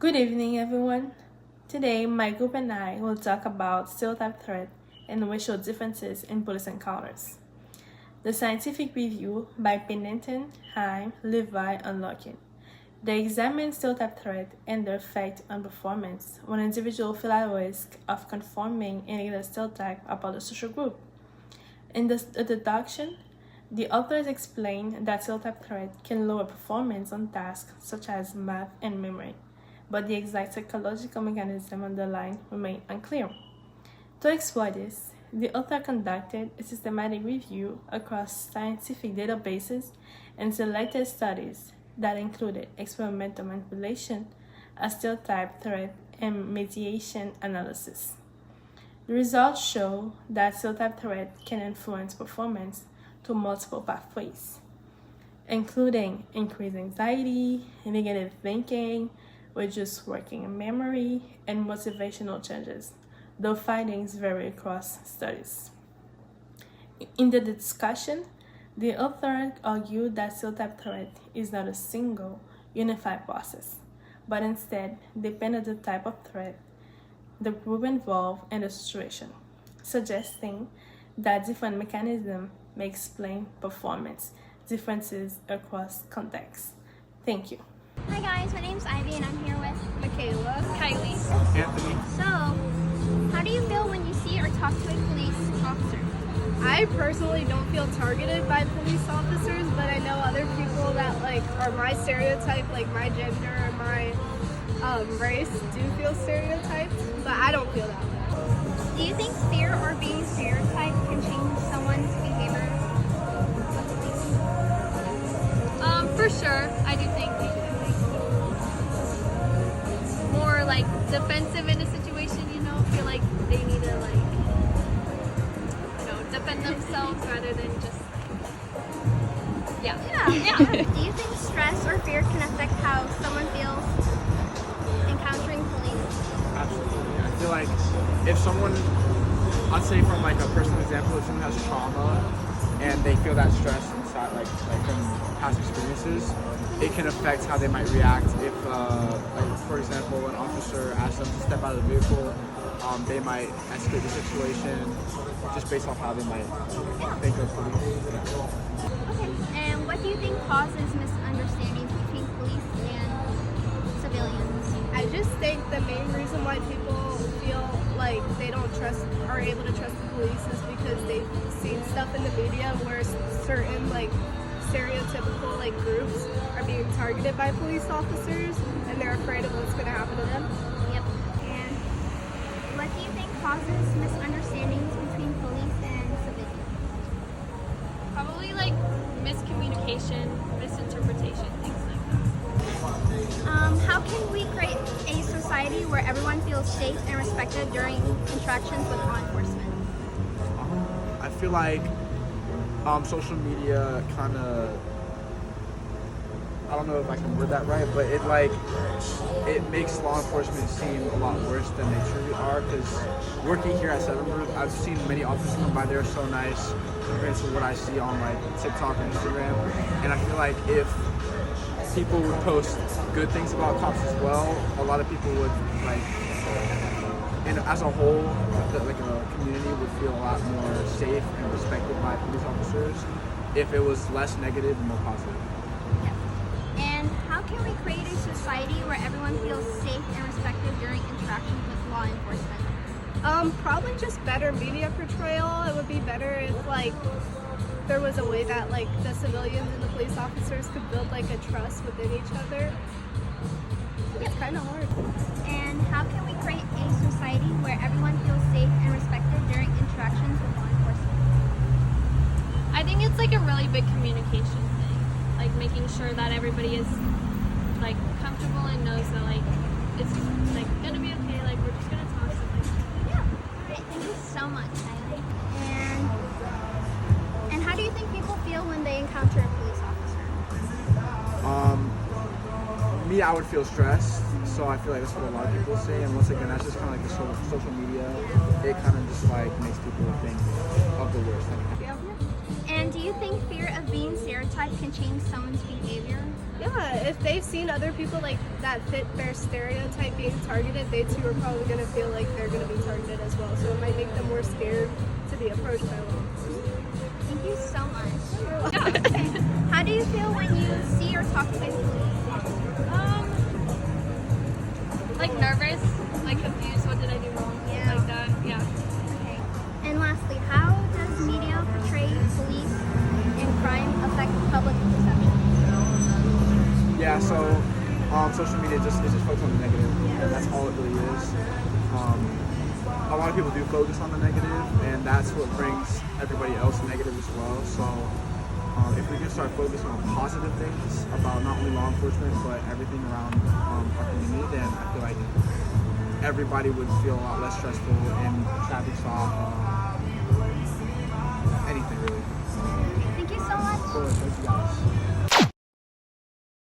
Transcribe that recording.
Good evening, everyone. Today, my group and I will talk about stereotype threat and racial differences in police encounters. The scientific review by Pennington, Heim, Levi, and Larkin. They examine stereotype threat and their effect on performance when individuals feel at risk of conforming in a stereotype about a social group. In the introduction, the authors explain that stereotype threat can lower performance on tasks such as math and memory, but the exact psychological mechanism underlying remain unclear. To explore this, the author conducted a systematic review across scientific databases and selected studies that included experimental manipulation, a stereotype threat, and mediation analysis. The results show that stereotype threat can influence performance through multiple pathways, including increased anxiety, negative thinking, reduced working memory, and motivational changes, though findings vary across studies. In the discussion, the author argued that stereotype threat is not a single, unified process, but instead depends on the type of threat, the group involved, and the situation, suggesting that different mechanisms may explain performance differences across contexts. Thank you. Hi guys, my name's Ivy and I'm here with Michaela, Kylie, Anthony. So, how do you feel when you see or talk to a police officer? I personally don't feel targeted by police officers, but I know other people that are my stereotype, like my gender or my race, do feel stereotyped, but I don't feel that way. Do you think fear or being stereotyped can change someone's behavior with police? for sure, I do think more defensive in a situation, feel like they need to defend themselves rather than just Yeah. Do you think stress or fear can affect how someone feels encountering police? Absolutely. I feel like if someone, I'd say from a personal example, if someone has trauma and they feel that stress inside, from past experiences, it can affect how they might react. If, for example, an officer asks them to step out of the vehicle, they might escalate the situation just based off how they might think of police. Okay. And what do you think causes misunderstandings between police and civilians? I just think the main reason why people feel like they don't are able to trust the police is because they've seen stuff in the media where certain stereotypical groups are being targeted by police officers and they're afraid of what's going to happen to them. Yep. And what do you think causes misunderstandings between police and civilians? probably miscommunication, misinterpretation, things like that. How can we create a society where everyone feels safe and respected during interactions with law enforcement? I feel like social media kind of, I don't know if I can word that right, but it makes law enforcement seem a lot worse than they truly are. Because working here at Seven Group, I've seen many officers come by. They're so nice compared to what I see on TikTok and Instagram. And I feel like if people would post good things about cops as well, a lot of people would and as a whole, a community would feel a lot more safe and respected by police officers if it was less negative and more positive. And how can we create a society where everyone feels safe and respected during interactions with law enforcement? Probably just better media portrayal. It would be better if there was a way that the civilians and the police officers could build a trust within each other. It's kind of hard. And how can we create a society where everyone feels safe and respected during interactions with law enforcement? I think it's a really big communication thing, making sure that everybody is comfortable and knows that it's gonna be okay. We're just gonna talk something. Yeah. All right. Thank you so much, Kylie. And how do you think people feel when they encounter a police officer? Me, I would feel stressed, so I feel like that's what a lot of people say. And once again, that's just kind of the social media. It kind of just makes people think of the worst. And do you think fear of being stereotyped can change someone's behavior? Yeah, if they've seen other people like that fit their stereotype being targeted, they too are probably gonna feel like they're gonna be targeted as well. So it might make them more scared to be approached by law enforcement. Thank you so much. How do you feel when you see or talk to police? Like nervous, like confused. What did I do wrong? Yeah. Like that. Yeah. Okay. And lastly, how does media portray police and crime affect public perception? Yeah, so social media is just focused on the negative, and that's all it really is. A lot of people do focus on the negative, and that's what brings everybody else negative as well. So if we can start focusing on positive things about not only law enforcement but everything around our community, then I feel like everybody would feel a lot less stressful in traffic stop, anything really. Thank you so much. Cool, thank you guys.